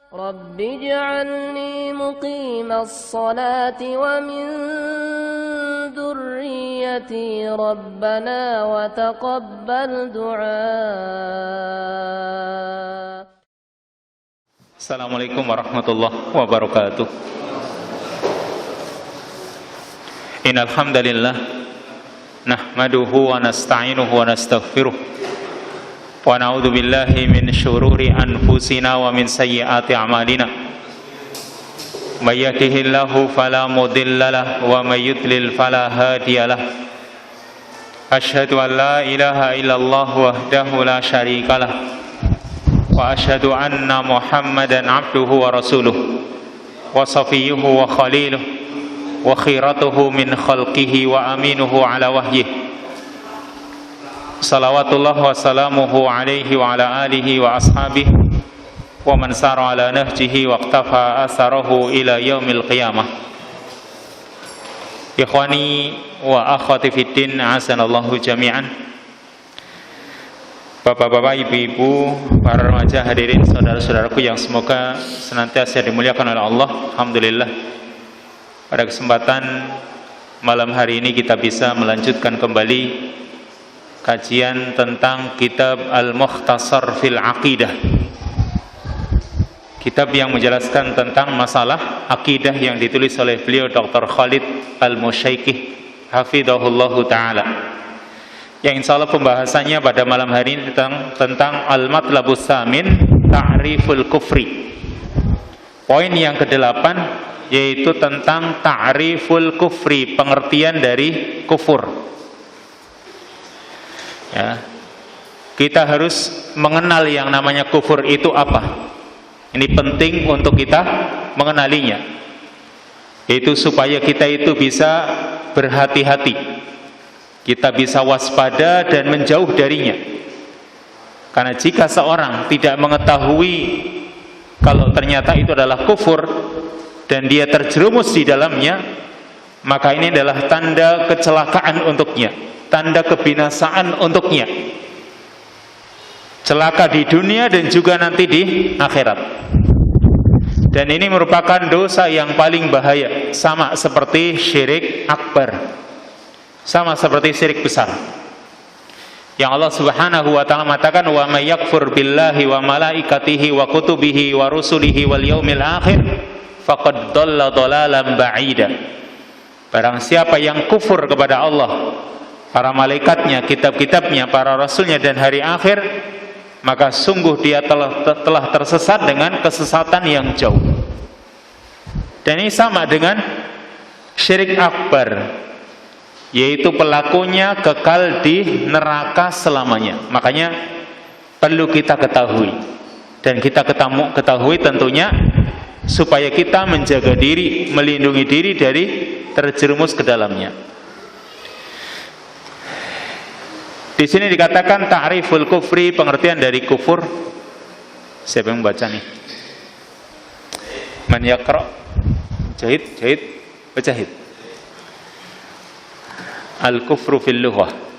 رب اجعلني مقيم الصلاة ومن ذريتي ربنا وتقبل دعاء. Assalamualaikum warahmatullahi wabarakatuh. Innal hamdalillah nahmaduhu wa nasta'inuhu wa nastaghfiruh wa na'udzu billahi min syururi anfusina wa min sayyiati a'malina. May yahdihillahu fala mudilla lahu wa may yudlil fala hadiya lahu. Asyhadu an la ilaha illallah wahdahu la syarika lahu wa asyhadu anna Muhammadan abduhu wa rasuluh wa safiyyuhu wa khaliluh wa khiratuhu min khalqihi wa aminuhu ala wahyihi. Salawatullah wa salamuhu alaihi wa ala alihi wa ashabihi wa man sara ala nahjihi wa iqtafa asarahu ila yaumil qiyamah. Ikhwani wa akhwati fiddin, azanallahu jami'an. Bapak-bapak, ibu-ibu, para remaja, hadirin, saudara-saudaraku yang semoga senantiasa dimuliakan oleh Allah. Alhamdulillah, pada kesempatan malam hari ini kita bisa melanjutkan kembali kajian tentang kitab Al-Mukhtasar fil Aqidah, kitab yang menjelaskan tentang masalah akidah yang ditulis oleh beliau Dr. Khalid Al-Musyaikih hafidhahullahu ta'ala, yang insya Allah pembahasannya pada malam hari ini tentang Al-Matlabus Samin, Ta'riful Kufri. Poin yang ke-8 yaitu tentang Ta'riful Kufri, pengertian dari kufur. Ya, kita harus mengenal yang namanya kufur itu apa. Ini penting untuk kita mengenalinya, yaitu supaya kita itu bisa berhati-hati, kita bisa waspada dan menjauh darinya. Karena jika seorang tidak mengetahui kalau ternyata itu adalah kufur dan dia terjerumus di dalamnya, maka ini adalah tanda kecelakaan untuknya, tanda kebinasaan untuknya, celaka di dunia dan juga nanti di akhirat. Dan ini merupakan dosa yang paling bahaya, sama seperti syirik akbar, sama seperti syirik besar, yang Allah Subhanahu wa ta'ala mengatakan, wa may yakfur billahi wa malaikatihi wa kutubihi wa rusulihi wal yaumil akhir faqad dhalla dhalalan ba'ida. Barang siapa yang kufur kepada Allah, para malaikatnya, kitab-kitabnya, para rasulnya dan hari akhir, maka sungguh dia telah tersesat dengan kesesatan yang jauh. Dan ini sama dengan syirik akbar, yaitu pelakunya kekal di neraka selamanya. Makanya perlu kita ketahui, dan kita ketahui tentunya supaya kita menjaga diri, melindungi diri dari terjerumus ke dalamnya. Di sini dikatakan ta'riful kufri, pengertian dari kufur. Siapa yang membaca nih? Man yaqra? Jahid, bajahid. Al-kufru fil lughah.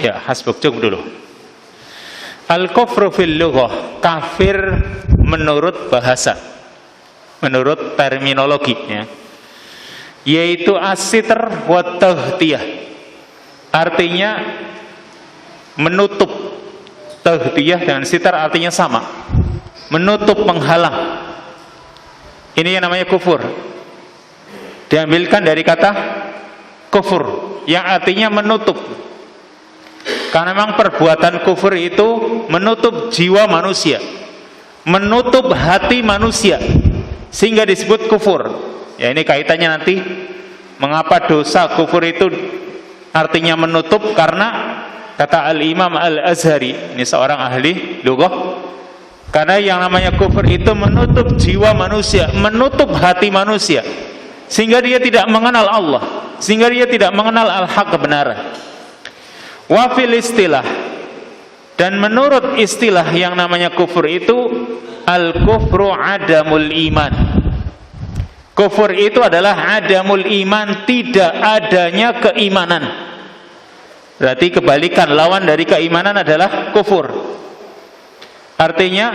Ya, hasbuk, cukup dulu. Al-kufru fil lughah, kafir menurut bahasa, menurut terminologi, ya, yaitu as-sitr wa taghtiyah. Artinya menutup. Taghtiyah dengan sitr artinya sama, menutup, menghalang. Ini yang namanya kufur. Diambilkan dari kata kufur yang artinya menutup. Karena memang perbuatan kufur itu menutup jiwa manusia, menutup hati manusia, sehingga disebut kufur. Ya, ini kaitannya nanti mengapa dosa kufur itu artinya menutup, karena kata Al-Imam Al-Azhari, ini seorang ahli lughah, karena yang namanya kufur itu menutup jiwa manusia, menutup hati manusia, sehingga dia tidak mengenal Allah, sehingga dia tidak mengenal al-haq, kebenaran. Wa fil istilah, dan menurut istilah yang namanya kufur itu al-kufru adamul iman. Kufur itu adalah adamul iman, tidak adanya keimanan. Berarti kebalikan, lawan dari keimanan adalah kufur. Artinya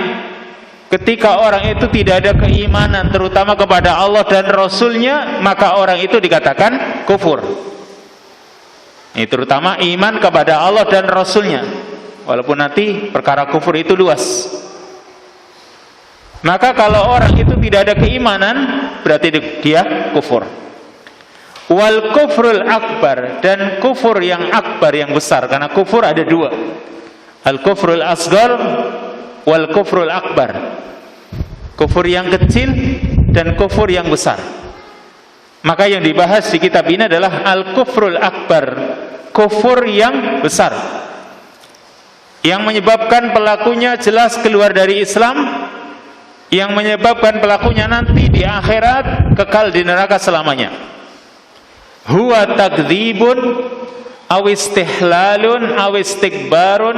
ketika orang itu tidak ada keimanan, terutama kepada Allah dan Rasulnya, maka orang itu dikatakan kufur. Ini terutama iman kepada Allah dan Rasulnya, walaupun nanti perkara kufur itu luas. Maka kalau orang itu tidak ada keimanan, berarti dia kufur. Wal kufrul akbar, dan kufur yang akbar, yang besar, karena kufur ada dua, al kufrul asgar wal kufrul akbar. Kufur yang kecil dan kufur yang besar. Maka yang dibahas di kitab ini adalah al kufrul akbar, kufur yang besar, yang menyebabkan pelakunya jelas keluar dari Islam, yang menyebabkan pelakunya nanti di akhirat kekal di neraka selamanya. Huwa takdzibun aw istihlalun aw istikbarun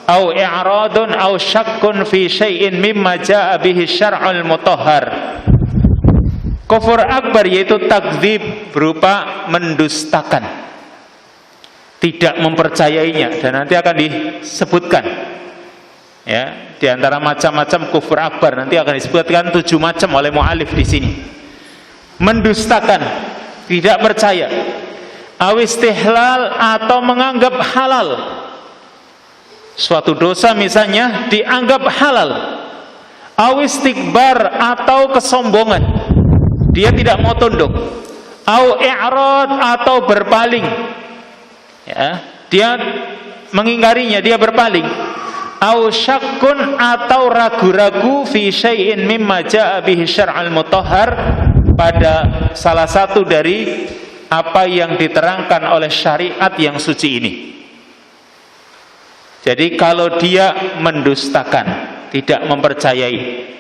aw i'radun aw syakkun fi syai'in mimma jaa'a bihi syar'ul mutahhar. Kufur akbar yaitu takdzib, berupa mendustakan, tidak mempercayainya, dan nanti akan disebutkan ya, di antara macam-macam kufur akbar nanti akan disebutkan 7 macam oleh mu'alif di sini. Mendustakan, tidak percaya, awistihlal, atau menganggap halal suatu dosa, misalnya dianggap halal, awistikbar, atau kesombongan, dia tidak mau tunduk, au i'rad, atau berpaling ya, dia mengingkarinya, dia berpaling, au syakkun, atau ragu-ragu fi syai'in mimma jaa'a bihi syar'ul mutahhar, pada salah satu dari apa yang diterangkan oleh syariat yang suci ini. Jadi kalau dia mendustakan, tidak mempercayai,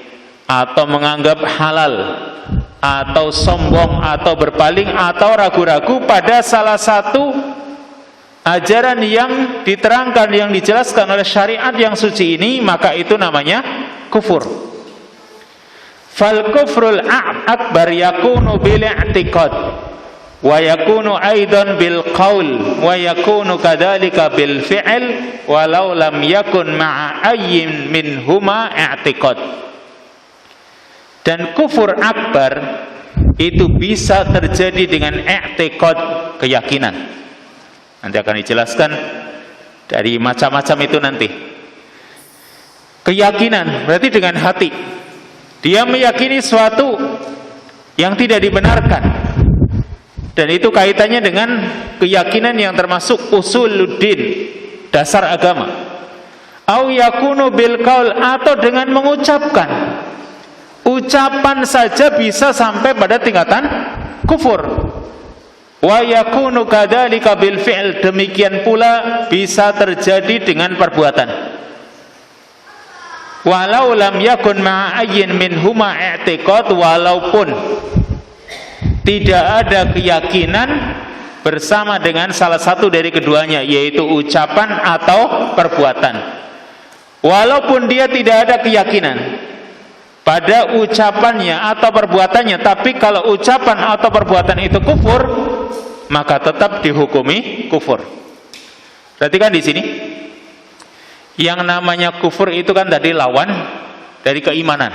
atau menganggap halal, atau sombong, atau berpaling, atau ragu-ragu pada salah satu ajaran yang diterangkan, yang dijelaskan oleh syariat yang suci ini, maka itu namanya kufur. Fal kufrul akbar yakunu bil i'tiqad wa yakunu aidan bil qaul wa yakunu kadzalika bil fi'l walau lam yakun ma'a ayyin minhuma i'tiqad. Dan kufur akbar itu bisa terjadi dengan i'tiqad, keyakinan. Nanti akan dijelaskan dari macam-macam itu nanti. Keyakinan berarti dengan hati. Dia meyakini suatu yang tidak dibenarkan, dan itu kaitannya dengan keyakinan yang termasuk usuluddin, dasar agama. Au yakunu bil qaul, atau dengan mengucapkan, ucapan saja bisa sampai pada tingkatan kufur. Wa yakunu kadzalika bil fi'l, demikian pula bisa terjadi dengan perbuatan. Walau lam yakun ma'ayyin minhuma i'tiqad, walaupun tidak ada keyakinan bersama dengan salah satu dari keduanya, yaitu ucapan atau perbuatan. Walaupun dia tidak ada keyakinan pada ucapannya atau perbuatannya, tapi kalau ucapan atau perbuatan itu kufur, maka tetap dihukumi kufur. Perhatikan di sini, yang namanya kufur itu kan tadi lawan dari keimanan.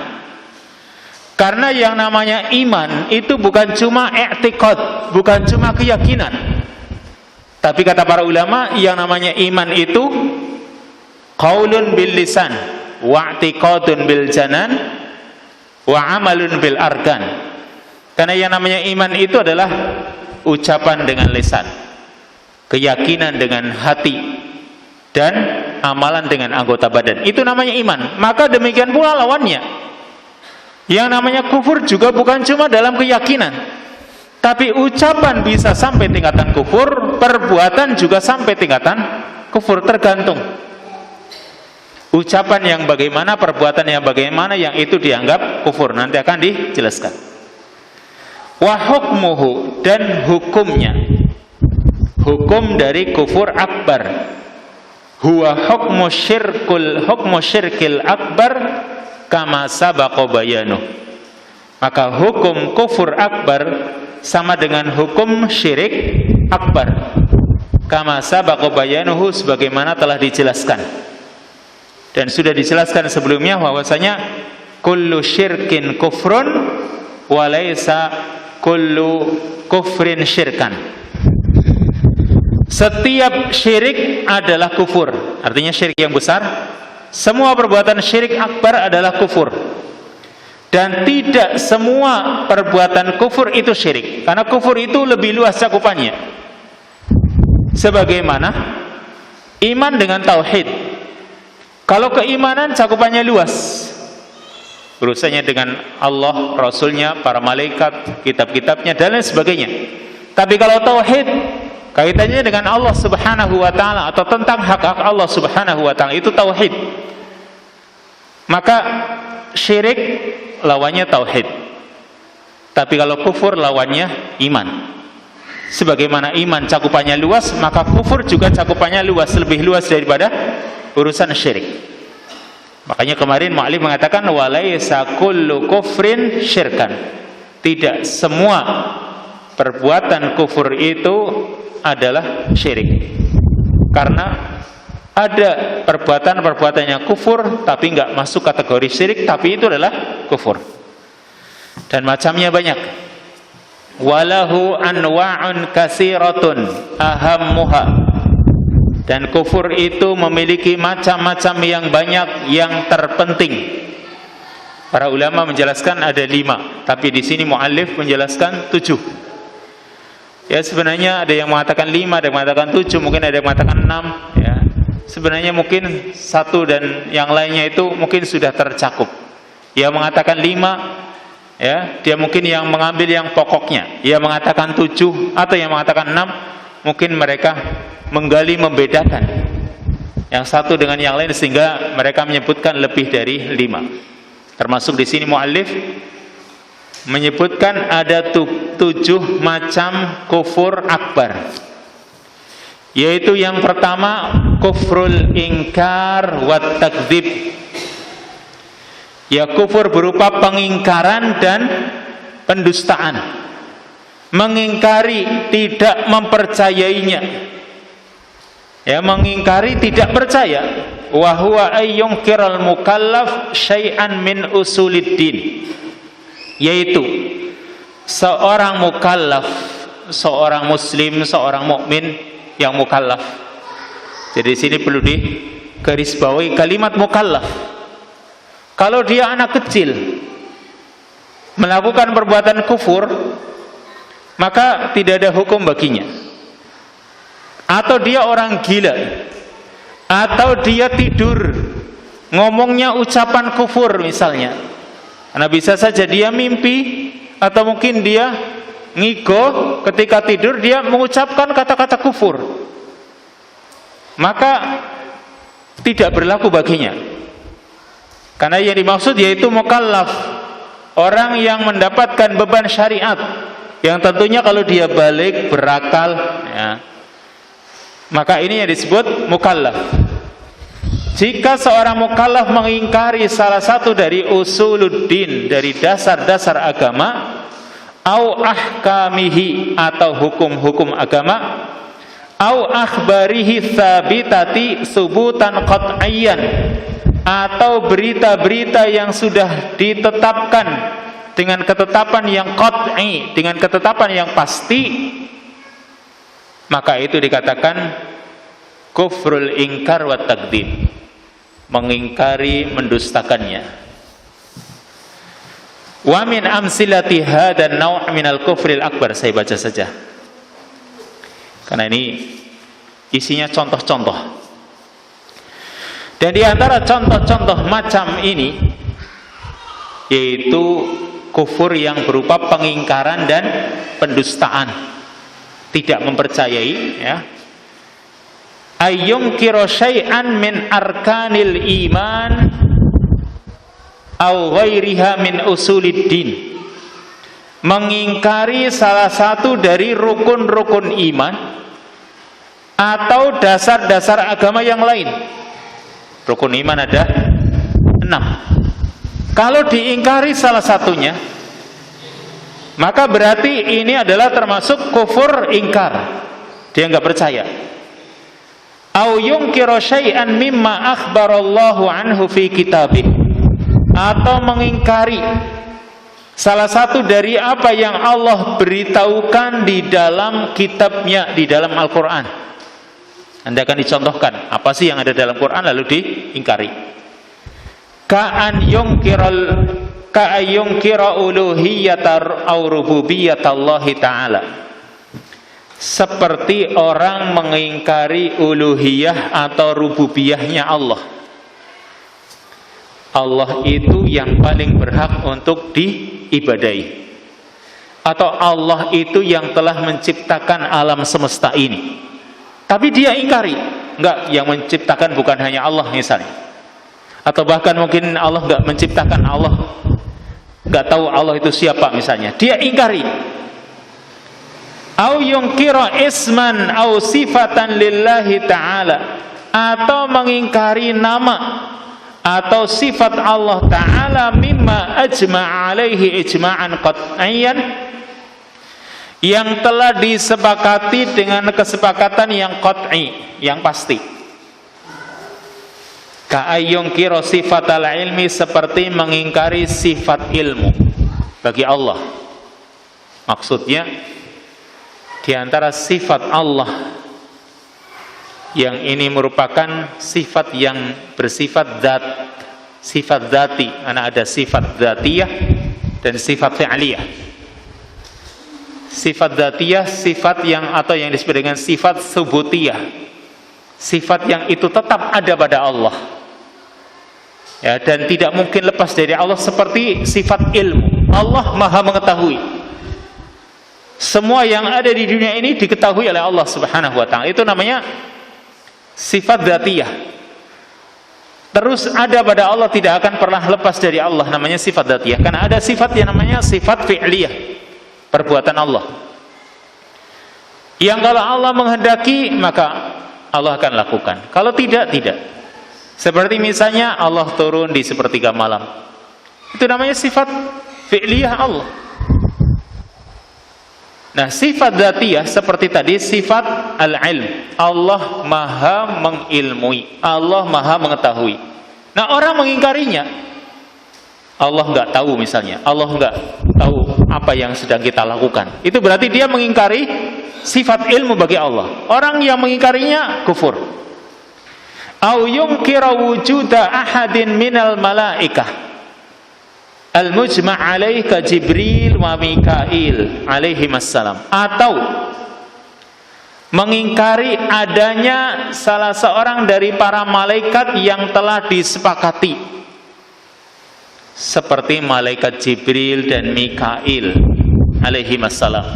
Karena yang namanya iman itu bukan cuma i'tiqad, bukan cuma keyakinan, tapi kata para ulama, yang namanya iman itu qaulun bil lisan wa i'tiqadun bil janan wa amalun bil arkan. Karena yang namanya iman itu adalah ucapan dengan lisan, keyakinan dengan hati, dan amalan dengan anggota badan. Itu namanya iman. Maka demikian pula lawannya. Yang namanya kufur juga bukan cuma dalam keyakinan, tapi ucapan bisa sampai tingkatan kufur, perbuatan juga sampai tingkatan kufur, tergantung ucapan yang bagaimana, perbuatan yang bagaimana, yang itu dianggap kufur. Nanti akan dijelaskan. Wa hukmuhu, dan hukumnya, hukum dari kufur akbar, huwa hukmu syirkil akbar kama sabaqa bayanu. Maka hukum kufur akbar sama dengan hukum syirik akbar, kama sabaqa bayanuhu, sebagaimana telah dijelaskan. Dan sudah dijelaskan sebelumnya bahwasanya kullu syirkin kufrun wa laisa kullu kufrin syirkan. Setiap syirik adalah kufur, artinya syirik yang besar. Semua perbuatan syirik akbar adalah kufur. Dan tidak semua perbuatan kufur itu syirik, karena kufur itu lebih luas cakupannya. Sebagaimana iman dengan tauhid. Kalau keimanan cakupannya luas, urusannya dengan Allah, Rasulnya, para malaikat, kitab-kitabnya, dan lain sebagainya. Tapi kalau tauhid, kaitannya dengan Allah subhanahu wa ta'ala, atau tentang hak-hak Allah subhanahu wa ta'ala, itu tauhid. Maka syirik lawannya tauhid. Tapi kalau kufur lawannya iman. Sebagaimana iman cakupannya luas, maka kufur juga cakupannya luas, lebih luas daripada urusan syirik. Makanya kemarin mu'allif mengatakan walaisa kullu kufrin syirkan. Tidak semua perbuatan kufur itu adalah syirik. Karena ada perbuatan-perbuatan yang kufur tapi enggak masuk kategori syirik, tapi itu adalah kufur. Dan macamnya banyak. Walahu anwa'un katsiratun ahammuha. Dan kufur itu memiliki macam-macam yang banyak, yang terpenting. Para ulama menjelaskan ada 5, tapi di sini muallif menjelaskan 7. Ya, sebenarnya ada yang mengatakan 5, ada yang mengatakan 7, mungkin ada yang mengatakan 6. Ya, sebenarnya mungkin 1 dan yang lainnya itu mungkin sudah tercakup. Yang mengatakan 5, ya, dia mungkin yang mengambil yang pokoknya. Yang mengatakan 7 atau yang mengatakan 6, mungkin mereka menggali, membedakan yang satu dengan yang lain, sehingga mereka menyebutkan lebih dari 5. Termasuk di sini muallif menyebutkan ada 7 macam kufur akbar. Yaitu yang pertama kufrul ingkar wa takdzib. Ya, kufur berupa pengingkaran dan pendustaan. Mengingkari, tidak mempercayainya. Ya, mengingkari, tidak percaya. Wa huwa ayyunkiral mukallaf syai'an min usuliddin. Yaitu seorang mukallaf, seorang muslim, seorang mukmin yang mukallaf. Jadi sini perlu digarisbawahi kalimat mukallaf. Kalau dia anak kecil melakukan perbuatan kufur, maka tidak ada hukum baginya. Atau dia orang gila, atau dia tidur ngomongnya ucapan kufur misalnya, karena bisa saja dia mimpi, atau mungkin dia ngigo ketika tidur, dia mengucapkan kata-kata kufur, maka tidak berlaku baginya. Karena yang dimaksud yaitu mukallaf, orang yang mendapatkan beban syariat, yang tentunya kalau dia balik, berakal, ya, maka ini yang disebut mukallaf. Jika seorang mukallaf mengingkari salah satu dari usuluddin, dari dasar-dasar agama, au ahkamihi, atau hukum-hukum agama, au akhbarihi tsabitati subutan qat'iyyan, atau berita-berita yang sudah ditetapkan dengan ketetapan yang qat'i, dengan ketetapan yang pasti, maka itu dikatakan kufrul ingkar wa takdzib, mengingkari, mendustakannya. Wa min amsilati hadzal naw' minal kufril akbar. Saya baca saja karena ini isinya contoh-contoh. Dan di antara contoh-contoh macam ini yaitu kufur yang berupa pengingkaran dan pendustaan, tidak mempercayai, ya. Ayyunkiru syai'an min arkanil iman au ghairiha min usuliddin, mengingkari salah satu dari rukun-rukun iman atau dasar-dasar agama yang lain. Rukun iman ada 6. Kalau diingkari salah satunya, maka berarti ini adalah termasuk kufur ingkar, dia nggak percaya. Au yunkiru syai'an mimma akhbarallahu anhu fi kitabih, atau mengingkari salah satu dari apa yang Allah beritahukan di dalam kitabnya, di dalam Al-Quran. Anda akan dicontohkan apa sih yang ada dalam Quran lalu diingkari. Ka'an yunkira uluhiyatar au rububiyatallahi ta'ala, seperti orang mengingkari uluhiyah atau rububiyahnya Allah. Allah itu yang paling berhak untuk diibadahi, atau Allah itu yang telah menciptakan alam semesta ini. Tapi dia ingkari, enggak, yang menciptakan bukan hanya Allah misalnya, atau bahkan mungkin Allah enggak menciptakan, Allah enggak tahu Allah itu siapa misalnya, dia ingkari. Au yunkira isman au sifatan lillahi ta'ala, atau mengingkari nama atau sifat Allah Ta'ala mimma ajma'a alaihi ijma'an qat'iyyan, yang telah disepakati dengan kesepakatan yang qat'i, yang pasti. Ka'ayyunkira sifatal ilmi, seperti mengingkari sifat ilmu bagi Allah. Maksudnya di antara sifat Allah yang ini merupakan sifat yang bersifat zat, sifat zati. Karena ada sifat zatiyah dan sifat fi'liyah. Sifat zatiyah, sifat yang atau yang disebut dengan sifat subutiyah, sifat yang itu tetap ada pada Allah, ya, dan tidak mungkin lepas dari Allah. Seperti sifat ilmu, Allah maha mengetahui. Semua yang ada di dunia ini diketahui oleh Allah Subhanahu wa ta'ala. Itu namanya sifat dzatiyah. Terus ada pada Allah, tidak akan pernah lepas dari Allah, namanya sifat dzatiyah. Karena ada sifat yang namanya sifat fi'liyah, perbuatan Allah, yang kalau Allah menghendaki maka Allah akan lakukan, kalau tidak, tidak. Seperti misalnya Allah turun di sepertiga malam, itu namanya sifat fi'liyah Allah. Nah, sifat dzatiyah seperti tadi, sifat al-ilm, Allah maha mengilmui, Allah maha mengetahui. Nah, orang mengingkarinya, Allah enggak tahu misalnya, Allah enggak tahu apa yang sedang kita lakukan, itu berarti dia mengingkari sifat ilmu bagi Allah. Orang yang mengingkarinya kufur. Au yunkira wujuda ahadin minal malaikah al-mujma' alaih ka Jibril wa Mikail alaihimassalam, atau mengingkari adanya salah seorang dari para malaikat yang telah disepakati, seperti malaikat Jibril dan Mikail alaihimassalam.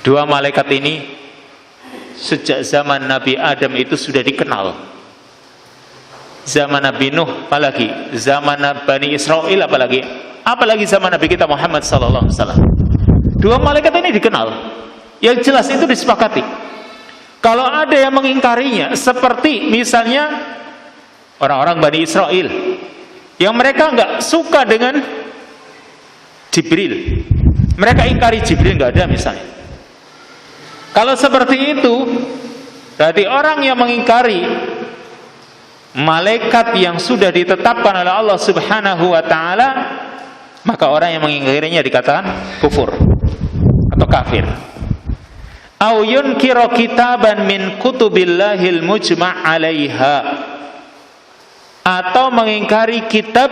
Dua malaikat ini sejak zaman Nabi Adam itu sudah dikenal. Zaman Nabi Nuh, apalagi zaman Bani Israel, apalagi zaman Nabi kita Muhammad sallallahu alaihi wasallam. Dua malaikat ini dikenal. Yang jelas itu disepakati. Kalau ada yang mengingkarinya, seperti misalnya orang-orang Bani Israel yang mereka enggak suka dengan Jibril, mereka ingkari Jibril enggak ada misalnya. Kalau seperti itu, berarti orang yang mengingkari malaikat yang sudah ditetapkan oleh Allah Subhanahu wa ta'ala, maka orang yang mengingkarinya dikatakan kufur atau kafir. Au yunkiru kitaban min kutubillahil mujma' 'alaiha, atau mengingkari kitab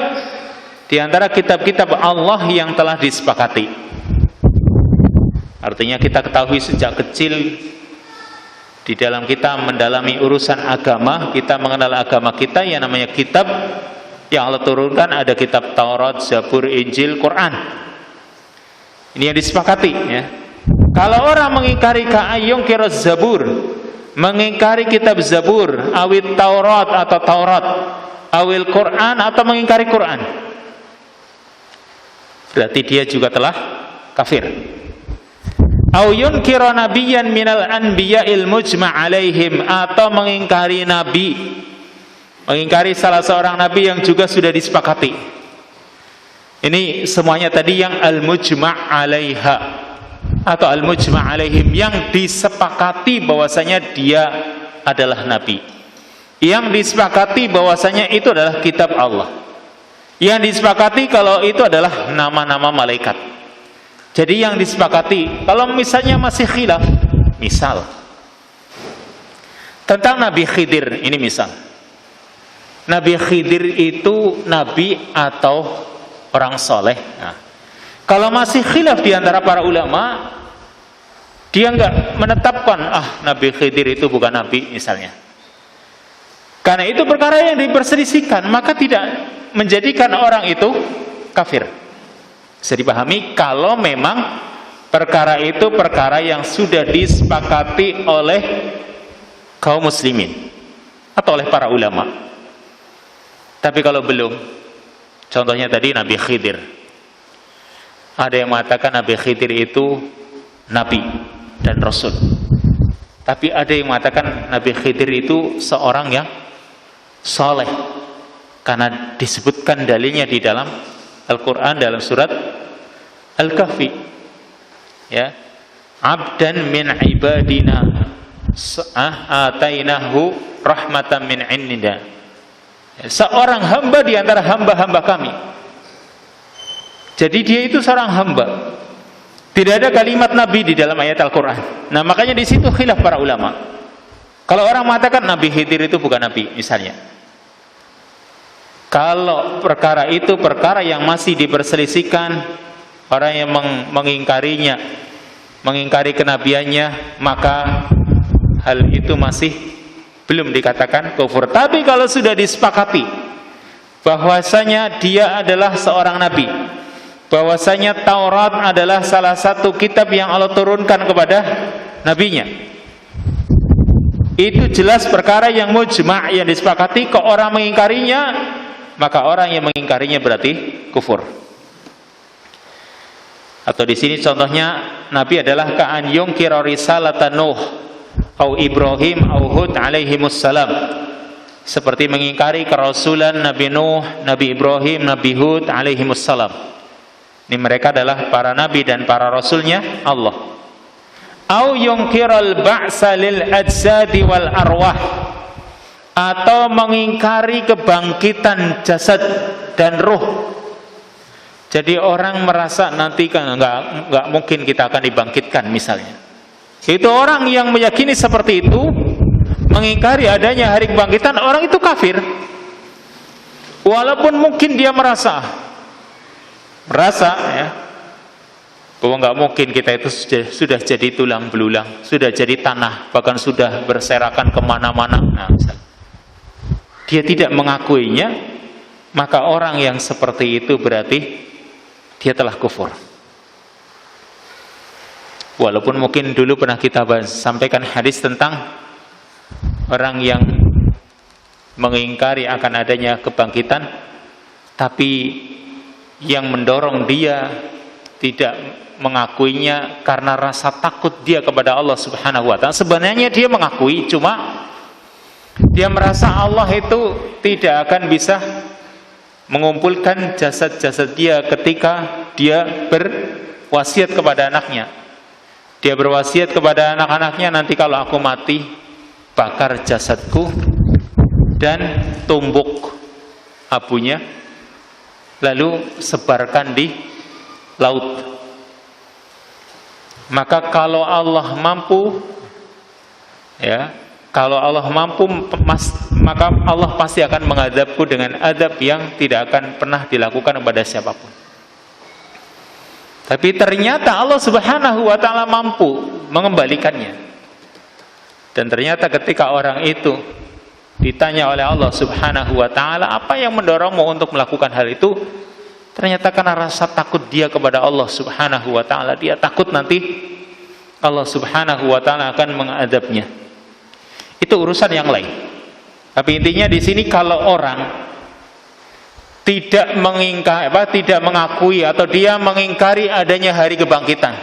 di antara kitab-kitab Allah yang telah disepakati. Artinya kita ketahui sejak kecil Di dalam kita mendalami urusan agama, kita mengenal agama kita yang namanya kitab yang Allah turunkan, ada kitab Taurat, Zabur, Injil, Quran. Ini yang disepakati ya. Kalau orang mengingkari ka'ayyung kira Zabur, mengingkari kitab Zabur, awit Taurat atau Taurat, awil Quran atau mengingkari Quran, berarti dia juga telah kafir. Au yunkira nabiyyan minal anbiya'il mujma' alaihim, atau mengingkari nabi, mengingkari salah seorang nabi yang juga sudah disepakati. Ini semuanya tadi yang al-mujma' alaiha atau al-mujma' alaihim, yang disepakati bahwasanya dia adalah nabi, yang disepakati bahwasanya itu adalah kitab Allah, yang disepakati kalau itu adalah nama-nama malaikat. Jadi yang disepakati, kalau misalnya masih khilaf, misal tentang Nabi Khidir, ini misal Nabi Khidir itu nabi atau orang soleh. Nah, kalau masih khilaf di antara para ulama, dia nggak menetapkan Nabi Khidir itu bukan nabi misalnya, karena itu perkara yang diperselisihkan, maka tidak menjadikan orang itu kafir. Bisa dipahami kalau memang perkara itu perkara yang sudah disepakati oleh kaum muslimin atau oleh para ulama. Tapi kalau belum, contohnya tadi Nabi Khidir, ada yang mengatakan Nabi Khidir itu nabi dan rasul, tapi ada yang mengatakan Nabi Khidir itu seorang yang soleh, karena disebutkan dalilnya di dalam Al-Quran dalam surat Al-Kahfi ya, abdan min ibadina atainahu rahmatan min indina, seorang hamba di antara hamba-hamba kami. Jadi dia itu seorang hamba, tidak ada kalimat nabi di dalam ayat Al-Quran. Nah makanya di situ khilaf para ulama. Kalau orang mengatakan Nabi Khidir itu bukan nabi misalnya, kalau perkara itu perkara yang masih diperselisihkan, orang yang mengingkarinya, mengingkari kenabiannya, maka hal itu masih belum dikatakan kufur. Tapi kalau sudah disepakati bahwasanya dia adalah seorang nabi, bahwasanya Taurat adalah salah satu kitab yang Allah turunkan kepada nabinya, itu jelas perkara yang mujma', yang disepakati. Kok orang mengingkarinya, maka orang yang mengingkarinya berarti kufur. Atau di sini contohnya nabi adalah ka'an yungkira risalatan Nuh au Ibrahim au Hud alaihimussalam, seperti mengingkari kerasulan Nabi Nuh, Nabi Ibrahim, Nabi Hud alaihimussalam. Ini mereka adalah para nabi dan para rasulnya Allah. Au yungkiral ba'sa lil ajsadi wal arwah, atau mengingkari kebangkitan jasad dan ruh. Jadi orang merasa nanti kan nggak mungkin kita akan dibangkitkan misalnya. Itu orang yang meyakini seperti itu, mengingkari adanya hari kebangkitan, orang itu kafir. Walaupun mungkin dia merasa ya, bahwa nggak mungkin kita itu sudah jadi tulang belulang, sudah jadi tanah, bahkan sudah berserakan kemana-mana. Nah, dia tidak mengakuinya, maka orang yang seperti itu berarti dia telah kufur. Walaupun mungkin dulu pernah kita sampaikan hadis tentang orang yang mengingkari akan adanya kebangkitan, tapi yang mendorong dia tidak mengakuinya karena rasa takut dia kepada Allah Subhanahu wa ta'ala. Sebenarnya dia mengakui, cuma dia merasa Allah itu tidak akan bisa mengumpulkan jasad-jasad dia ketika dia berwasiat kepada anaknya. Dia berwasiat kepada anak-anaknya, nanti kalau aku mati, bakar jasadku dan tumbuk abunya, lalu sebarkan di laut. Maka kalau Allah mampu, ya, kalau Allah mampu, maka Allah pasti akan mengadabku dengan adab yang tidak akan pernah dilakukan kepada siapapun. Tapi ternyata Allah Subhanahu wa ta'ala mampu mengembalikannya. Dan ternyata ketika orang itu ditanya oleh Allah Subhanahu wa taala, apa yang mendorongmu untuk melakukan hal itu? Ternyata karena rasa takut dia kepada Allah Subhanahu wa taala. Dia takut nanti Allah Subhanahu wa taala akan mengadabnya. Itu urusan yang lain. Tapi intinya di sini kalau orang tidak tidak mengakui atau dia mengingkari adanya hari kebangkitan,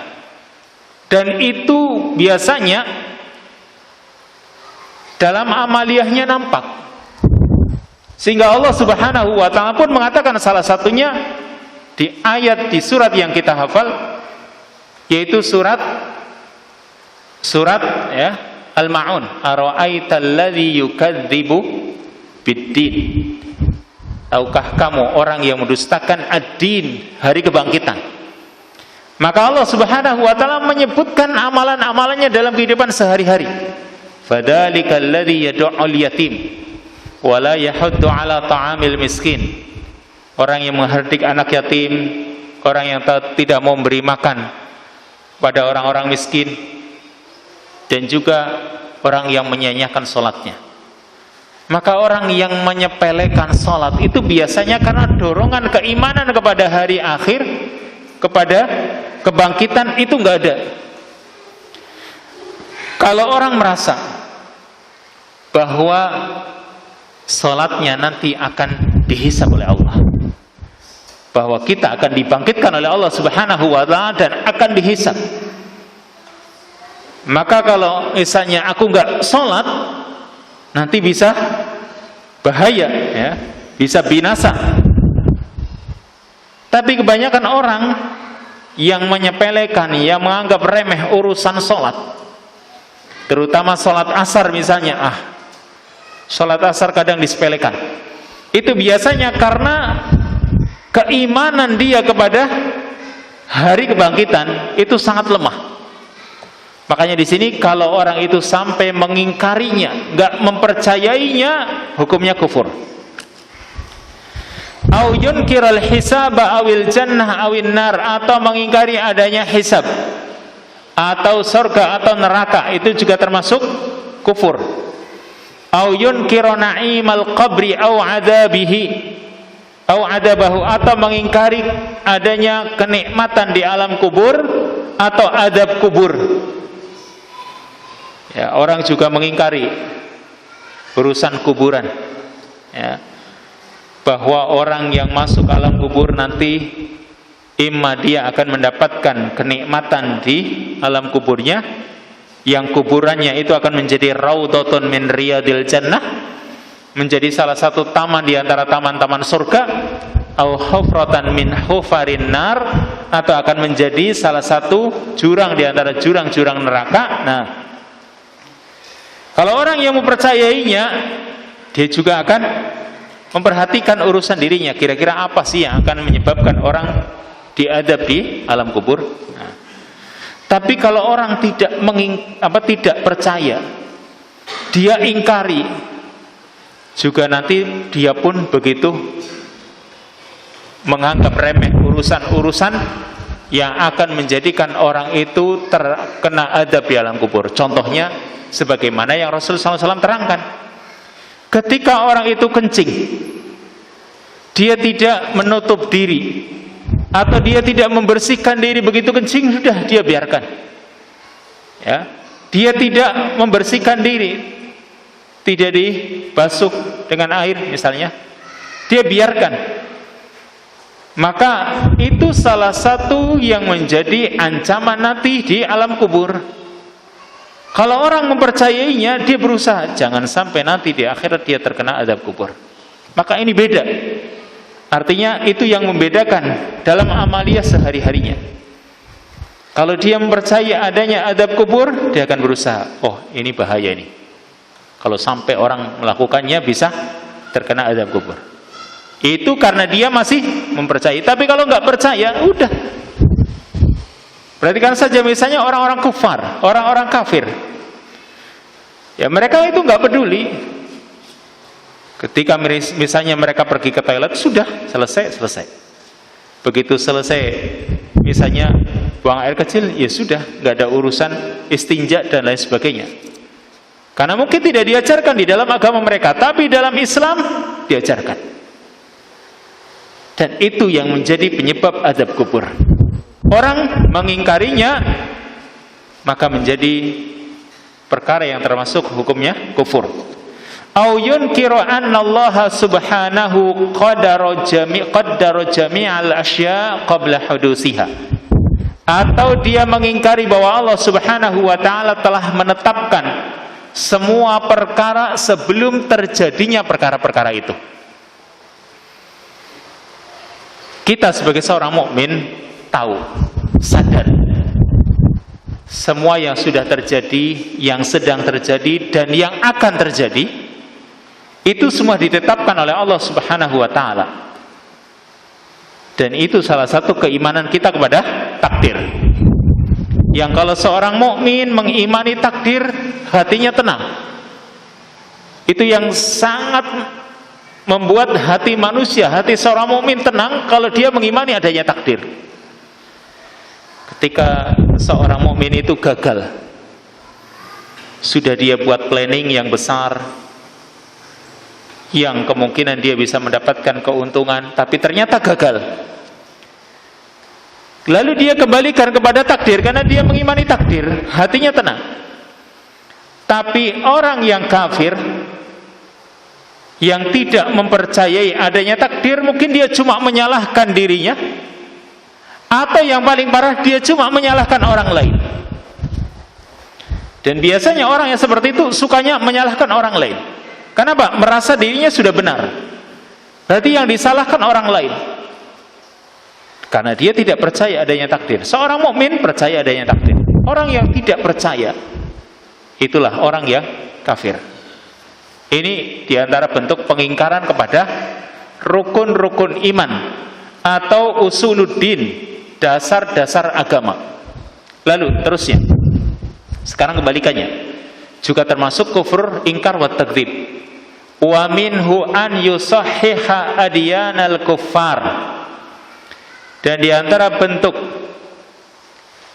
dan itu biasanya dalam amaliyahnya nampak, sehingga Allah Subhanahu wa taala pun mengatakan salah satunya di ayat di surat yang kita hafal, yaitu surat ya Al-Ma'un, ara'aital ladzi yukadzibu biddin. Tahukah kamu orang yang mendustakan ad-din, hari kebangkitan? Maka Allah Subhanahu wa taala menyebutkan amalan-amalannya dalam kehidupan sehari-hari. Fadzalikal ladzi yad'ul yatim wa la yahuddu 'ala ta'amil miskin. Orang yang menghardik anak yatim, orang yang tidak mau memberi makan pada orang-orang miskin, dan juga orang yang menyanyiakan salatnya. Maka orang yang menyepelekan salat itu biasanya karena dorongan keimanan kepada hari akhir, kepada kebangkitan itu enggak ada. Kalau orang merasa bahwa salatnya nanti akan dihisab oleh Allah, bahwa kita akan dibangkitkan oleh Allah Subhanahu wa taala dan akan dihisab, maka kalau misalnya aku enggak salat, nanti bisa bahaya, ya, bisa binasa. Tapi kebanyakan orang yang menyepelekan, yang menganggap remeh urusan sholat, terutama sholat asar misalnya, sholat asar kadang disepelekan. Itu biasanya karena keimanan dia kepada hari kebangkitan itu sangat lemah. Makanya di sini kalau orang itu sampai mengingkarinya, nggak mempercayainya, hukumnya kufur. Au yunkiral hisaba awil jannah awin nar, atau mengingkari adanya hisab atau surga atau neraka, itu juga termasuk kufur. Au yunkiru na'imal qabri au adabihi au adabahu, atau mengingkari adanya kenikmatan di alam kubur atau adab kubur. Ya, orang juga mengingkari urusan kuburan, ya, bahwa orang yang masuk alam kubur nanti imma dia akan mendapatkan kenikmatan di alam kuburnya, yang kuburannya itu akan menjadi raudhatun min riyadil jannah, menjadi salah satu taman di antara taman-taman surga, au hufratan min hufarin nar, atau akan menjadi salah satu jurang di antara jurang-jurang neraka. Nah, kalau orang yang mempercayainya, dia juga akan memperhatikan urusan dirinya. Kira-kira apa sih yang akan menyebabkan orang diadab di alam kubur? Nah, tapi kalau orang tidak percaya, dia ingkari, juga nanti dia pun begitu menganggap remeh urusan-urusan yang akan menjadikan orang itu terkena adab di alam kubur. Contohnya sebagaimana yang Rasulullah SAW terangkan, ketika orang itu kencing, dia tidak menutup diri atau dia tidak membersihkan diri, begitu kencing sudah dia biarkan, ya, dia tidak membersihkan diri, tidak dibasuh dengan air misalnya, dia biarkan, maka itu salah satu yang menjadi ancaman nanti di alam kubur. Kalau orang mempercayainya, dia berusaha jangan sampai nanti di akhirat dia terkena adab kubur. Maka ini beda. Artinya itu yang membedakan dalam amaliyah sehari-harinya. Kalau dia mempercayai adanya adab kubur, dia akan berusaha, oh ini bahaya ini, kalau sampai orang melakukannya bisa terkena adab kubur. Itu karena dia masih mempercayai. Tapi kalau nggak percaya, udah. Perhatikan saja misalnya orang-orang kufar, orang-orang kafir, ya mereka itu nggak peduli. Ketika misalnya mereka pergi ke toilet, sudah selesai. Begitu selesai, misalnya buang air kecil, ya sudah, nggak ada urusan istinja dan lain sebagainya. Karena mungkin tidak diajarkan di dalam agama mereka, tapi dalam Islam diajarkan. Dan itu yang menjadi penyebab azab kubur. Orang mengingkarinya, maka menjadi perkara yang termasuk hukumnya kufur. Au yunkiru anna Allah subhanahu qaddara jami'al asya' qabla hudusiha. Atau dia mengingkari bahwa Allah subhanahu wa ta'ala telah menetapkan semua perkara sebelum terjadinya perkara-perkara itu. Kita sebagai seorang mukmin tahu, sadar semua yang sudah terjadi, yang sedang terjadi, dan yang akan terjadi itu semua ditetapkan oleh Allah subhanahu wa ta'ala. Dan itu salah satu keimanan kita kepada takdir. Yang kalau seorang mukmin mengimani takdir, hatinya tenang. Itu yang sangat membuat hati manusia, hati seorang mukmin tenang kalau dia mengimani adanya takdir. Ketika seorang mukmin itu gagal, sudah dia buat planning yang besar, yang kemungkinan dia bisa mendapatkan keuntungan, tapi ternyata gagal. Lalu dia kembalikan kepada takdir karena dia mengimani takdir, hatinya tenang. Tapi orang yang kafir, yang tidak mempercayai adanya takdir, mungkin dia cuma menyalahkan dirinya, atau yang paling parah dia cuma menyalahkan orang lain. Dan biasanya orang yang seperti itu sukanya menyalahkan orang lain. Kenapa? Merasa dirinya sudah benar. Berarti yang disalahkan orang lain. Karena dia tidak percaya adanya takdir. Seorang mukmin percaya adanya takdir. Orang yang tidak percaya, itulah orang yang kafir. Ini diantara bentuk pengingkaran kepada rukun-rukun iman atau usuluddin, dasar-dasar agama. Lalu terusnya, sekarang kebalikannya, juga termasuk kufur ingkar wa takdzib. Wa minhu an yusahhiha adyanal kuffar. Dan diantara bentuk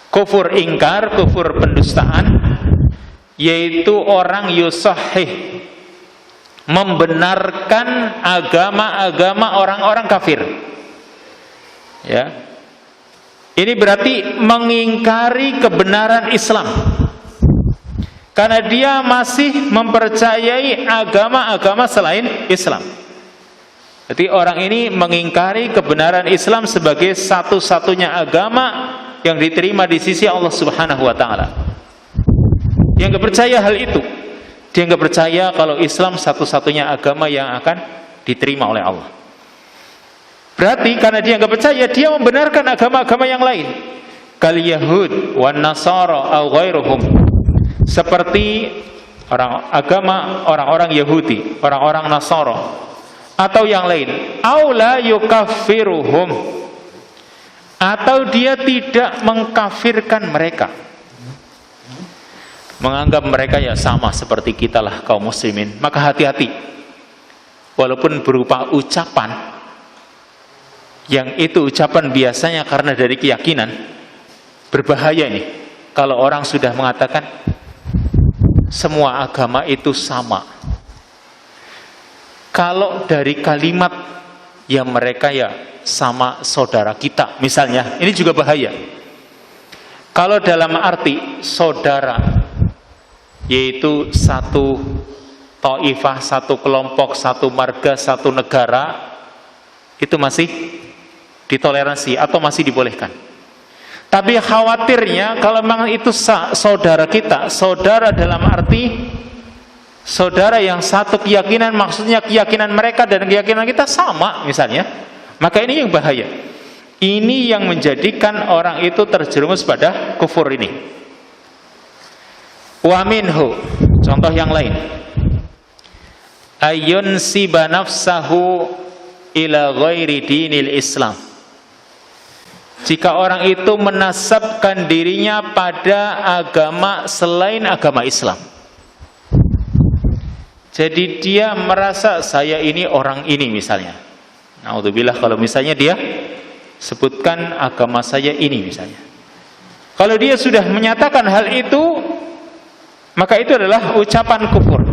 kufur ingkar, kufur pendustaan, yaitu orang yusahhih, membenarkan agama-agama orang-orang kafir. Ya. Ini berarti mengingkari kebenaran Islam. Karena dia masih mempercayai agama-agama selain Islam. Jadi orang ini mengingkari kebenaran Islam sebagai satu-satunya agama yang diterima di sisi Allah Subhanahu wa ta'ala. Dia nggak percaya hal itu. Dia nggak percaya kalau Islam satu-satunya agama yang akan diterima oleh Allah. Berarti karena dia nggak percaya, dia membenarkan agama-agama yang lain. Kal Yahud wan Nasara au ghairuhum. Seperti orang-orang Yahudi, orang-orang Nasara, atau yang lain. Aula yukaffiruhum, atau dia tidak mengkafirkan mereka, menganggap mereka ya sama seperti kita lah kaum muslimin. Maka hati-hati, walaupun berupa ucapan, yang itu ucapan biasanya karena dari keyakinan, berbahaya nih kalau orang sudah mengatakan semua agama itu sama. Kalau dari kalimat yang mereka ya sama saudara kita misalnya, ini juga bahaya. Kalau dalam arti saudara, yaitu satu taifah, satu kelompok, satu marga, satu negara, itu masih ditoleransi atau masih dibolehkan. Tapi khawatirnya kalau memang itu saudara kita, saudara dalam arti saudara yang satu keyakinan, maksudnya keyakinan mereka dan keyakinan kita sama misalnya, maka ini yang bahaya. Ini yang menjadikan orang itu terjerumus pada kufur ini. Wa minhu, contoh yang lain, ayun siba nafsahu ila ghairi dinil Islam. Jika orang itu menasabkan dirinya pada agama selain agama Islam. Jadi dia merasa saya ini orang ini misalnya. Naudzubillah, kalau misalnya dia sebutkan agama saya ini misalnya. Kalau dia sudah menyatakan hal itu, maka itu adalah ucapan kufur.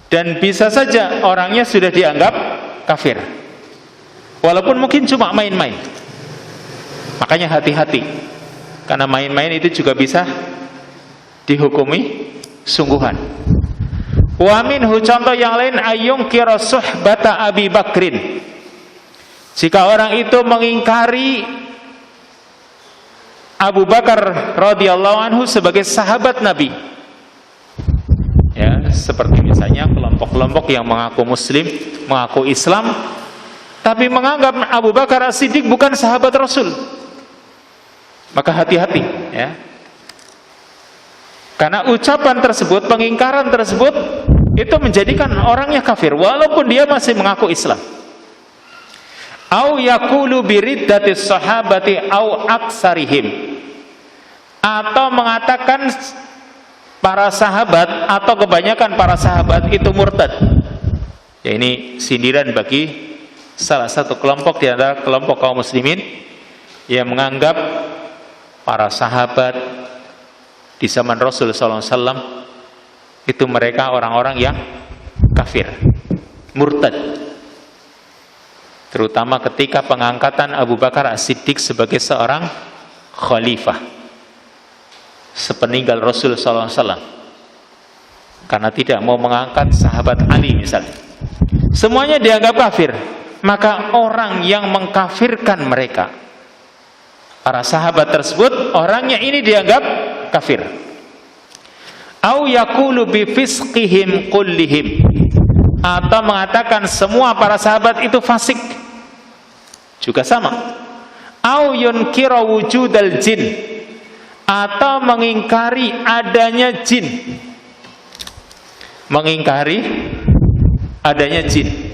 Dan bisa saja orangnya sudah dianggap kafir, walaupun mungkin cuma main-main. Makanya hati-hati, karena main-main itu juga bisa dihukumi sungguhan. Wa minhu, contoh yang lain, ayung kira suhbata Abi Bakrin, jika orang itu mengingkari Abu Bakar radhiyallahu anhu sebagai sahabat Nabi. Ya, seperti misalnya kelompok-kelompok yang mengaku muslim, mengaku Islam, tapi menganggap Abu Bakar As-Siddiq bukan sahabat Rasul. Maka hati-hati, ya. Karena ucapan tersebut, pengingkaran tersebut, itu menjadikan orangnya kafir walaupun dia masih mengaku Islam. Au yaqulu biriddatis sahabati au aksarihim, atau mengatakan para sahabat atau kebanyakan para sahabat itu murtad. Ya, ini sindiran bagi salah satu kelompok di antara kelompok kaum muslimin yang menganggap para sahabat di zaman Rasul sallallahu alaihi wasallam itu mereka orang-orang yang kafir, murtad. Terutama ketika pengangkatan Abu Bakar As-Siddiq sebagai seorang khalifah sepeninggal Rasul sallallahu alaihi wasallam, karena tidak mau mengangkat sahabat Ali misalnya. Semuanya dianggap kafir. Maka orang yang mengkafirkan mereka, para sahabat tersebut, orangnya ini dianggap kafir. Au yaqulu bi fisqihim kullihim, atau mengatakan semua para sahabat itu fasik, juga sama. Au yunkira wujudal jin, atau mengingkari adanya jin, mengingkari adanya jin.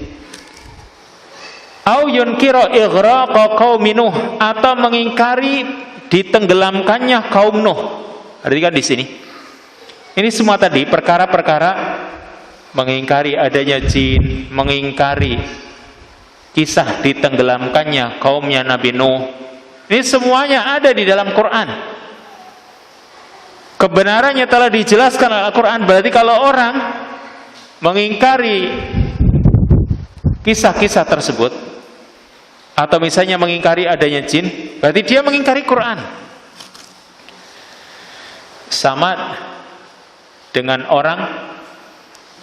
Au yunkira ighraqa qaumi Nuh, atau mengingkari ditenggelamkannya kaum Nuh. Perhatikan di sini. Ini semua tadi perkara-perkara mengingkari adanya jin, mengingkari kisah ditenggelamkannya kaumnya Nabi Nuh. Ini semuanya ada di dalam Quran. Kebenarannya telah dijelaskan oleh Al-Quran. Berarti kalau orang mengingkari kisah-kisah tersebut, atau misalnya mengingkari adanya jin, berarti dia mengingkari Quran. Sama dengan orang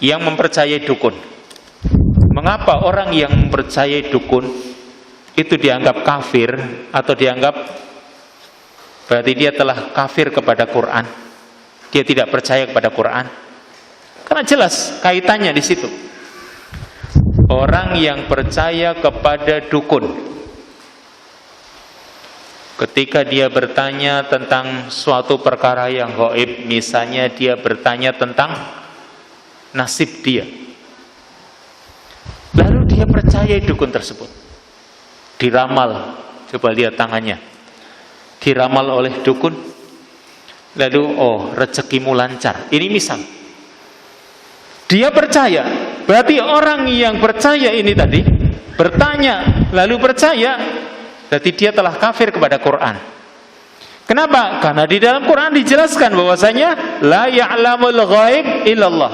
yang mempercayai dukun. Mengapa orang yang mempercayai dukun itu dianggap kafir, atau dianggap berarti dia telah kafir kepada Quran? Dia tidak percaya kepada Quran. Karena jelas kaitannya di situ. Orang yang percaya kepada dukun, ketika dia bertanya tentang suatu perkara yang gaib, misalnya dia bertanya tentang nasib dia, lalu dia percaya dukun tersebut, diramal, coba lihat tangannya, diramal oleh dukun, lalu oh rezekimu lancar, ini misal. Dia percaya. Berarti orang yang percaya ini tadi bertanya lalu percaya, berarti dia telah kafir kepada Quran. Kenapa? Karena di dalam Quran dijelaskan bahwasanya la ya'lamul ghaib illallah.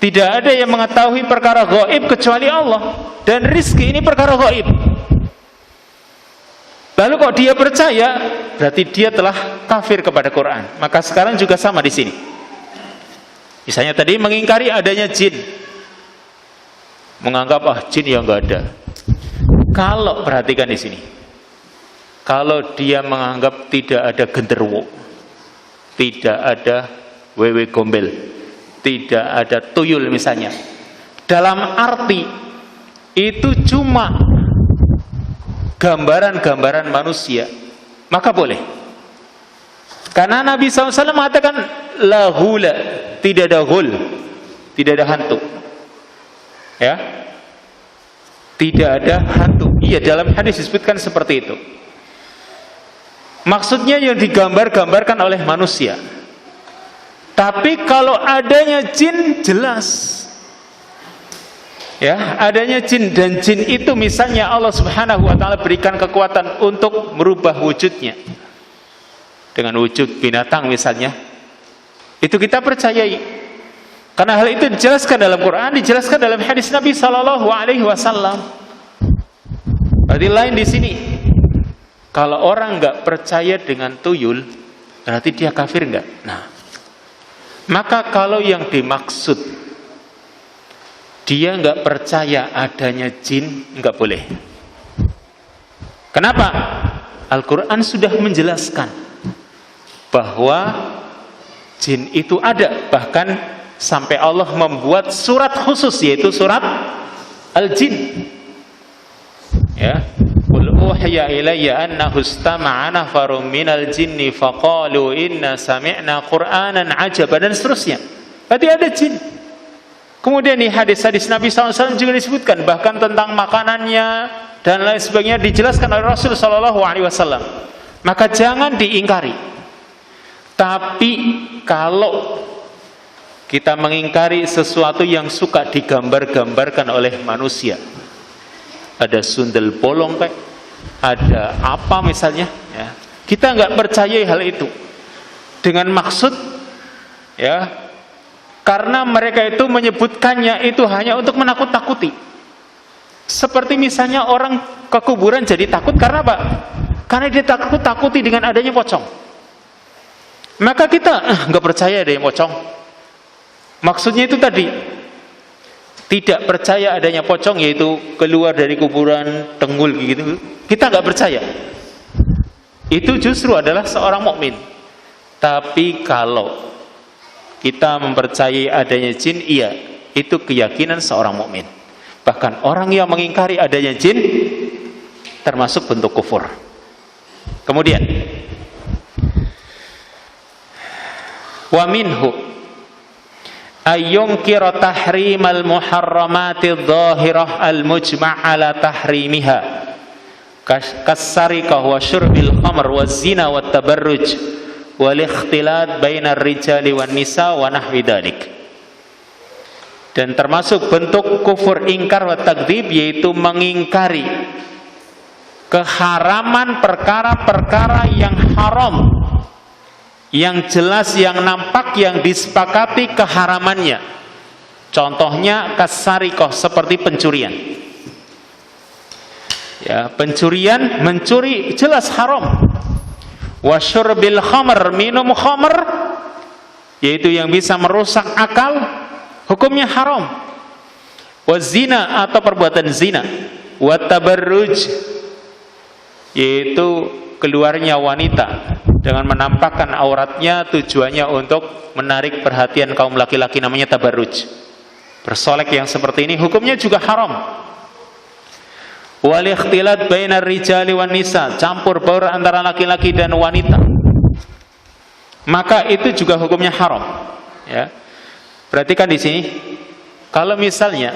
Tidak ada yang mengetahui perkara gaib kecuali Allah, dan rizki ini perkara gaib. Lalu kok dia percaya, berarti dia telah kafir kepada Quran. Maka sekarang juga sama di sini. Misalnya tadi mengingkari adanya jin, menganggap jin yang enggak ada. Kalau perhatikan di sini, kalau dia menganggap tidak ada genderuwo, tidak ada wewe gombel, tidak ada tuyul misalnya, dalam arti itu cuma gambaran-gambaran manusia, maka boleh. Karena Nabi SAW mengatakan la hula, tidak ada hul, tidak ada hantu. Ya, tidak ada hantu. Iya, dalam hadis disebutkan seperti itu. Maksudnya yang digambar-gambarkan oleh manusia. Tapi kalau adanya jin jelas. Ya, adanya jin, dan jin itu misalnya Allah Subhanahu wa taala berikan kekuatan untuk merubah wujudnya. Dengan wujud binatang misalnya. Itu kita percayai. Karena hal itu dijelaskan dalam Quran, dijelaskan dalam hadis Nabi Sallallahu Alaihi Wasallam. Berarti lain di sini. Kalau orang nggak percaya dengan tuyul, berarti dia kafir nggak? Nah, maka kalau yang dimaksud dia nggak percaya adanya jin, nggak boleh. Kenapa? Al-Quran sudah menjelaskan bahwa jin itu ada, bahkan sampai Allah membuat surat khusus, yaitu surat Al-Jin. Ya, qul uhiya ilayya annahu istama'a nafarun minal jinni faqalu inna sami'na qur'anan ajaban, dan seterusnya. Berarti ada jin. Kemudian di hadis-hadis Nabi SAW juga disebutkan, bahkan tentang makanannya dan lain sebagainya dijelaskan oleh Rasul SAW. Maka jangan diingkari. Tapi kalau kita mengingkari sesuatu yang suka digambar-gambarkan oleh manusia, ada sundel bolong kayak, ada apa misalnya, ya, kita nggak percaya hal itu dengan maksud, ya, karena mereka itu menyebutkannya itu hanya untuk menakut-takuti. Seperti misalnya orang ke kuburan jadi takut karena apa? Karena dia takut-takuti dengan adanya pocong. Maka kita nggak percaya adanya pocong. Maksudnya itu tadi, tidak percaya adanya pocong, yaitu keluar dari kuburan tenggul gitu. Kita nggak percaya. Itu justru adalah seorang mukmin. Tapi kalau kita mempercayai adanya jin, iya, itu keyakinan seorang mukmin. Bahkan orang yang mengingkari adanya jin termasuk bentuk kufur. Kemudian, wa minhu ayyunkira tahrimal muharramati dhahirah al-mujma' ala tahrimiha kasarikah wa syurbil khamr wa zina wa tabarruj wal ikhtilat bainar rijali wan nisa wa nahwi dzalik. Dan termasuk bentuk kufur ingkar wa takdzib, yaitu mengingkari keharaman perkara-perkara yang haram, yang jelas, yang nampak, yang disepakati keharamannya. Contohnya kasarikoh, seperti pencurian. Ya, pencurian, mencuri jelas haram. Wasyurbil khamr, minum khamr, yaitu yang bisa merusak akal, hukumnya haram. Wazina, atau perbuatan zina. Watabarruj, yaitu keluarnya wanita dengan menampakkan auratnya, tujuannya untuk menarik perhatian kaum laki-laki, namanya tabarruj. Bersolek yang seperti ini hukumnya juga haram. Wal ikhtilat bainar rijali wan nisa, campur baur antara laki-laki dan wanita, maka itu juga hukumnya haram. Ya. Perhatikan di sini, kalau misalnya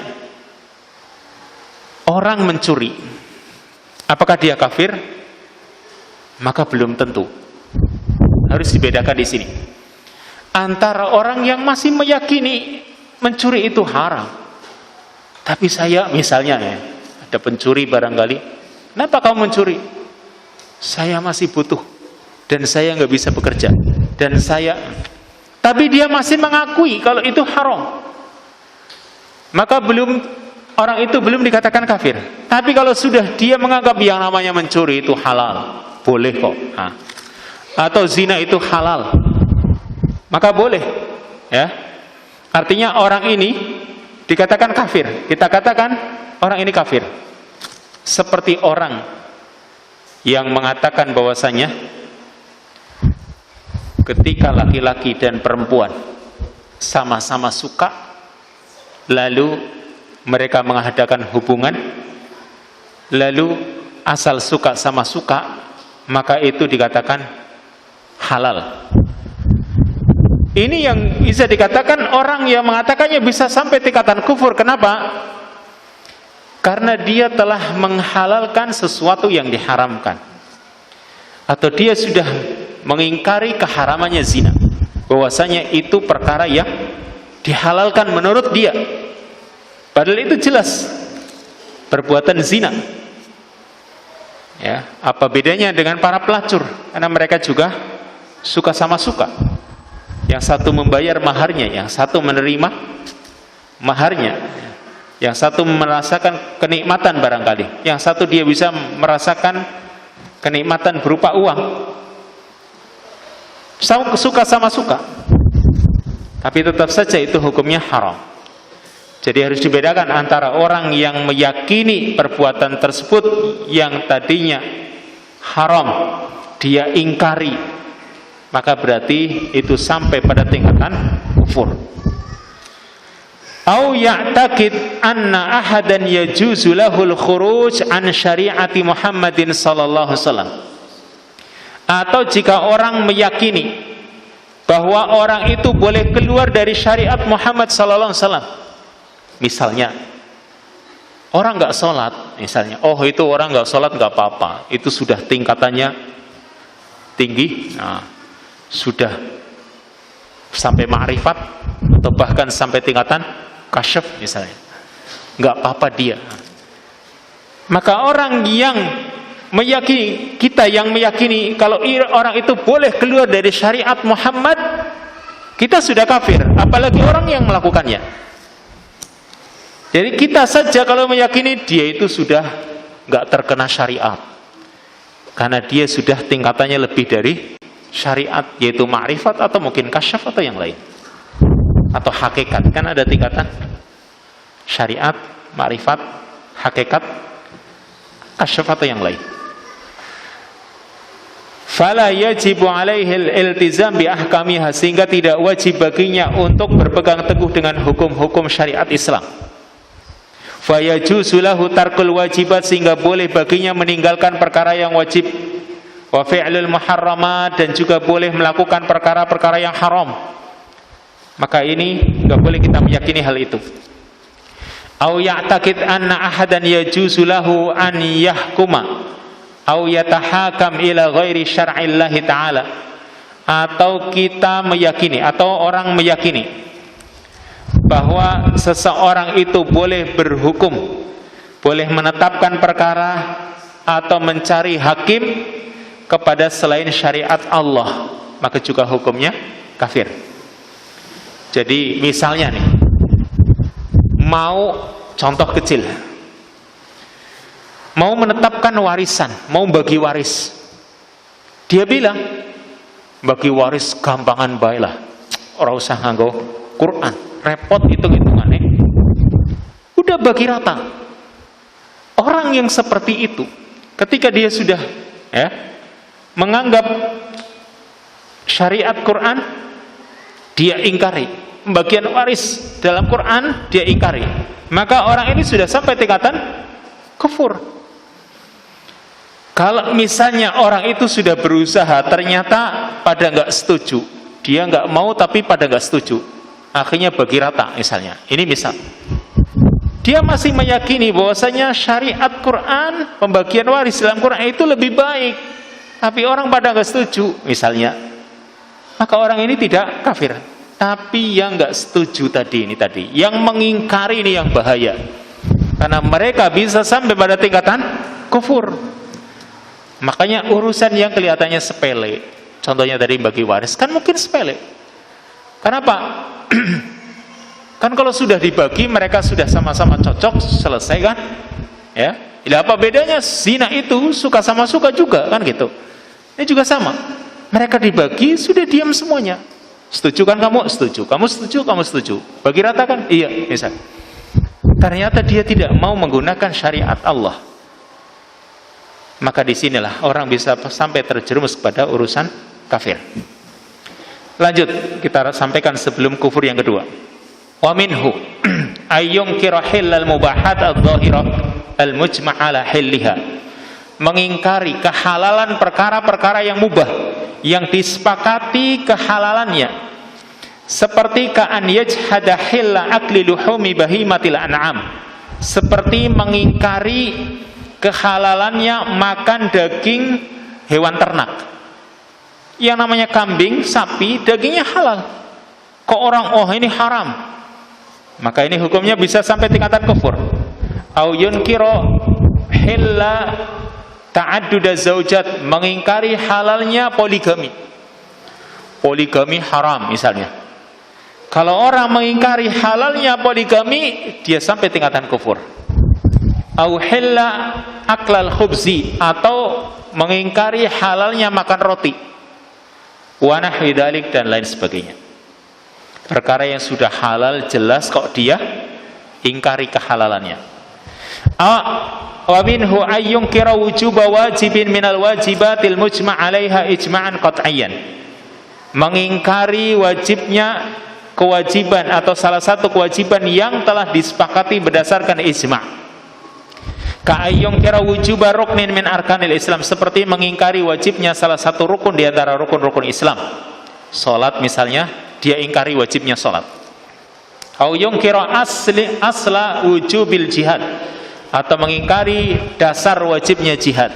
orang mencuri, apakah dia kafir? Maka belum tentu. Harus dibedakan di sini antara orang yang masih meyakini mencuri itu haram, tapi saya misalnya, ya, ada pencuri barangkali, kenapa kamu mencuri? Saya masih butuh dan saya nggak bisa bekerja dan saya, tapi dia masih mengakui kalau itu haram, maka orang itu belum dikatakan kafir. Tapi kalau sudah dia menganggap yang namanya mencuri itu halal, boleh kok, atau zina itu halal, maka boleh, ya. Artinya orang ini dikatakan kafir. Kita katakan orang ini kafir. Seperti orang yang mengatakan bahwasanya ketika laki-laki dan perempuan sama-sama suka, lalu mereka mengadakan hubungan, lalu asal suka sama suka, maka itu dikatakan halal. Ini yang bisa dikatakan orang yang mengatakannya bisa sampai tingkatan kufur. Kenapa? Karena dia telah menghalalkan sesuatu yang diharamkan, atau dia sudah mengingkari keharamannya zina, bahwasanya itu perkara yang dihalalkan menurut dia, padahal itu jelas perbuatan zina. Ya, apa bedanya dengan para pelacur? Karena mereka juga suka sama suka. Yang satu membayar maharnya, yang satu menerima maharnya. Yang satu merasakan kenikmatan barangkali, yang satu dia bisa merasakan kenikmatan berupa uang. Suka sama suka, tapi tetap saja itu hukumnya haram. Jadi harus dibedakan antara orang yang meyakini perbuatan tersebut yang tadinya haram, dia ingkari, maka berarti itu sampai pada tingkatan kufur. Au ya'taqid anna ahadan yajuzu lahul khuruj an syariati Muhammadin sallallahu alaihi wasallam. Atau jika orang meyakini bahwa orang itu boleh keluar dari syariat Muhammad sallallahu alaihi wasallam. Misalnya orang nggak sholat, misalnya, oh itu orang nggak sholat nggak apa-apa, itu sudah tingkatannya tinggi, nah, sudah sampai ma'rifat atau bahkan sampai tingkatan kasyaf misalnya, nggak apa-apa dia. Maka orang yang meyakini, kita yang meyakini kalau orang itu boleh keluar dari syariat Muhammad, kita sudah kafir, apalagi orang yang melakukannya. Jadi kita saja kalau meyakini dia itu sudah nggak terkena syariat, karena dia sudah tingkatannya lebih dari syariat, yaitu ma'rifat atau mungkin kasyaf atau yang lain, atau hakikat. Kan ada tingkatan syariat, ma'rifat, hakikat, kasyaf atau yang lain. Fala yajibu alaihi al-iltizam bi ahkamiha, sehingga tidak wajib baginya untuk berpegang teguh dengan hukum-hukum syariat Islam. Fa yajuzu lahu tarkul wajibat, sehingga boleh baginya meninggalkan perkara yang wajib. Wa fi'lul muharramat, dan juga boleh melakukan perkara-perkara yang haram. Maka ini enggak boleh kita meyakini hal itu. Au ya'taqid anna ahadan yajuzu lahu an yahkuma au yatahakam ila ghairi syar'illahi ta'ala. Atau kita meyakini, atau orang meyakini bahwa seseorang itu boleh berhukum, boleh menetapkan perkara atau mencari hakim kepada selain syariat Allah, maka juga hukumnya kafir. Jadi misalnya nih, mau contoh kecil, mau menetapkan warisan, mau bagi waris, dia bilang bagi waris gampangan baiklah, ora usah nganggo Quran, repot hitung-hitungannya, udah bagi rata. Orang yang seperti itu, ketika dia sudah menganggap syariat Quran, dia ingkari. Bagian waris dalam Quran dia ingkari, maka orang ini sudah sampai tingkatan kufur. Kalau misalnya orang itu sudah berusaha, ternyata pada nggak setuju, dia nggak mau tapi pada nggak setuju, akhirnya bagi rata misalnya. Ini misal dia masih meyakini bahwasanya syariat Quran, pembagian waris dalam Quran itu lebih baik, tapi orang pada nggak setuju misalnya, maka orang ini tidak kafir. Tapi yang nggak setuju tadi, yang mengingkari ini yang bahaya, karena mereka bisa sampai pada tingkatan kufur. Makanya urusan yang kelihatannya sepele, contohnya tadi bagi waris, kan mungkin sepele. Kenapa? Kan kalau sudah dibagi, mereka sudah sama-sama cocok, selesai kan? Ya, apa bedanya? Zina itu suka sama suka juga kan gitu. Ini juga sama. Mereka dibagi, sudah diam semuanya. Setuju kan kamu? Setuju. Kamu setuju? Kamu setuju. Bagi rata kan? Iya, misal. Ternyata dia tidak mau menggunakan syariat Allah. Maka disinilah orang bisa sampai terjerumus kepada urusan kafir. Lanjut, kita sampaikan sebelum kufur yang kedua. Wa minhu ayyunkira hillal mubahat adh-dhahirah al-mujma' ala hilliha. Mengingkari kehalalan perkara-perkara yang mubah, yang disepakati kehalalannya, seperti ka'an yajhada hilla akli luhumi bahimatil an'am, seperti mengingkari kehalalannya makan daging hewan ternak. Yang namanya kambing, sapi, dagingnya halal. Kok orang, oh ini haram, maka ini hukumnya bisa sampai tingkatan kufur. Au yunkiro hilla ta'adduda zaujat, mengingkari halalnya poligami. poligami haram misalnya. Kalau orang mengingkari halalnya poligami, dia sampai tingkatan kufur. Au hilla aklal khubzi, atau mengingkari halalnya makan roti. Wa nahwi dzalik, dan lain sebagainya. Perkara yang sudah halal jelas kok dia ingkari kehalalannya. Wa minhu ayyunkira wujuba wajibin minal wajibatil mujma' 'alaiha ijma'an qat'iyyan. Mengingkari wajibnya kewajiban atau salah satu kewajiban yang telah disepakati berdasarkan ijma'. Ka ayyunkira wujuba ruknin min arkanil Islam, seperti mengingkari wajibnya salah satu rukun di antara rukun-rukun Islam. Salat misalnya, dia ingkari wajibnya salat. Au yunkira asla wujubil jihad, atau mengingkari dasar wajibnya jihad.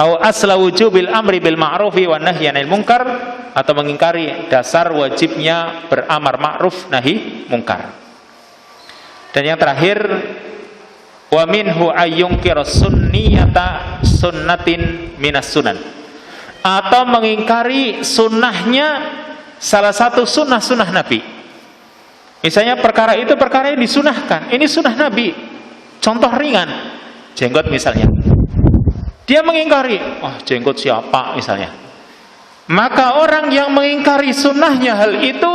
Au asla wujubil amri bil ma'rufi wan nahyi 'anil munkar, atau mengingkari dasar wajibnya beramar ma'ruf nahi munkar. Dan yang terakhir, wa minhu ayyunkira sunniyata sunnatin minas sunan, atau mengingkari sunnahnya salah satu sunnah Nabi. Misalnya perkara itu perkara yang disunahkan, ini sunnah Nabi. Contoh ringan, jenggot misalnya. Dia mengingkari, jenggot siapa misalnya. Maka orang yang mengingkari sunnahnya hal itu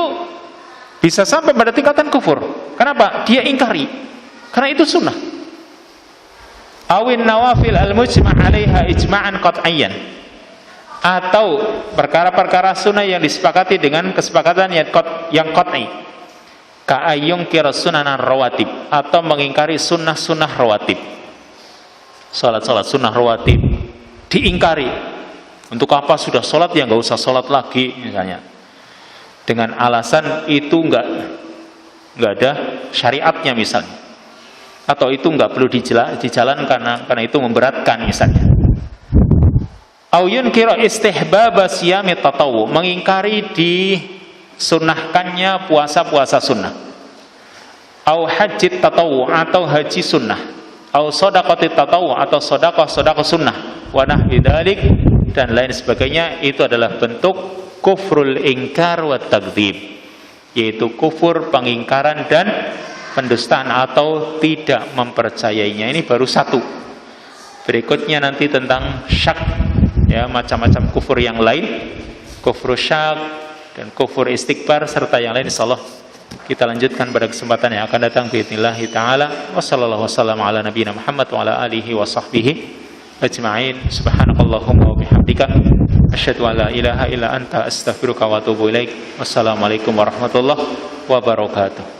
bisa sampai pada tingkatan kufur. Kenapa? Dia ingkari, karena itu sunnah. Awin nawafil al-mujma' 'alaiha ijma'an qat'iyyan, atau perkara-perkara sunnah yang disepakati dengan kesepakatan yang qat'i. Ka ayyunkira sunanan rawatib, atau mengingkari sunnah-sunnah rawatib. Salat-salat sunnah rawatib diingkari. Untuk apa sudah salat ya nggak usah salat lagi misalnya. Dengan alasan itu nggak ada syariatnya misalnya. Atau itu nggak perlu dijalankan karena itu memberatkan misalnya. Au yunkira istihbaba siyami tatawwu, mengingkari disunnahkannya puasa-puasa sunnah. Au hajjit tatawwu, atau haji sunnah. Au shadaqatit tatawwu, atau sedekah sunnah. Wa nahwi dzalik, dan lain sebagainya. Itu adalah bentuk kufrul ingkar wa takdzib, yaitu kufur pengingkaran dan pendustaan atau tidak mempercayainya. Ini baru satu. Berikutnya nanti tentang syak, ya, macam-macam kufur yang lain, kufur syak dan kufur istikbar serta yang lain, insyaallah kita lanjutkan pada kesempatan yang akan datang biidznillah taala. Wassallallahu wasallam ala nabiyina Muhammad wa ala alihi wa sahbihi ajma'in. Subhanakallahumma wa bihamdika asyhadu an la ilaha illa anta astaghfiruka wa atubu ilaik. Wassalamualaikum warahmatullahi wabarakatuh.